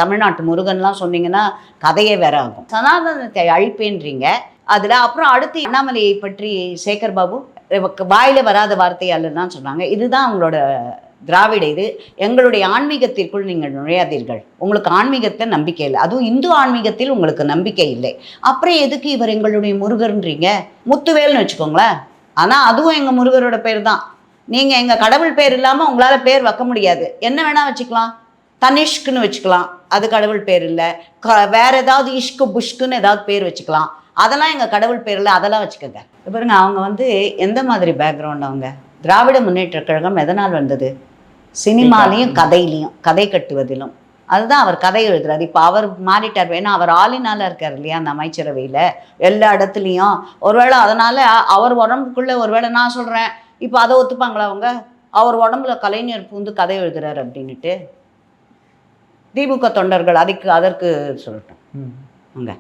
தமிழ்நாட்டு முருகன்லாம் சொன்னீங்கன்னா கதையே வேற ஆகும். சனாதனத்தை அழிப்பேன்றீங்க. அதில் அப்புறம் அடுத்து அண்ணாமலையை பற்றி சேகர் பாபு வாயில வராத வார்த்தையால் தான் சொன்னாங்க. இதுதான் அவங்களோட திராவிட இது. எங்களுடைய ஆன்மீகத்திற்குள் நீங்கள் நுழையாதீர்கள். உங்களுக்கு ஆன்மீகத்தில் நம்பிக்கை இல்லை. அதுவும் இந்து ஆன்மீகத்தில் உங்களுக்கு நம்பிக்கை இல்லை. அப்புறம் எதுக்கு இவர் எங்களுடைய முருகர்ன்றீங்க? முத்துவேல்னு வச்சுக்கோங்களேன். ஆனால் அதுவும் எங்கள் முருகரோட பேர் தான். நீங்கள் எங்கள் கடவுள் பேர் இல்லாமல் உங்களால் பேர் வைக்க முடியாது. என்ன வேணால் வச்சுக்கலாம். தனிஷ்குன்னு வச்சுக்கலாம், அது கடவுள் பேர் இல்லை. வேற ஏதாவது இஷ்கு புஷ்குன்னு ஏதாவது பேர் வச்சுக்கலாம். அதெல்லாம் எங்கள் கடவுள் பேர் இல்லை, அதெல்லாம் வச்சுக்கோங்க. பாருங்க, அவங்க எந்த மாதிரி பேக்ரவுண்ட்? அவங்க திராவிட முன்னேற்ற கழகம் எதனால் வந்தது? சினிமாலையும் கதையிலையும், கதை கட்டுவதிலும். அதுதான் அவர் கதை எழுதுறாரு. இப்போ அவர் மாறிட்டார். ஏன்னா அவர் ஆளினால இருக்கார் இல்லையா அந்த அமைச்சரவையில் எல்லா இடத்துலையும். ஒருவேளை அதனால் அவர் உடம்புக்குள்ளே ஒருவேளை நான் சொல்கிறேன், இப்போ அதை ஒத்துப்பாங்களா அவங்க? அவர் உடம்புல கலைஞர் பூந்து கதை எழுதுறாரு அப்படின்ட்டு திமுக தொண்டர்கள் அதற்கு சொல்லட்டும். அங்கே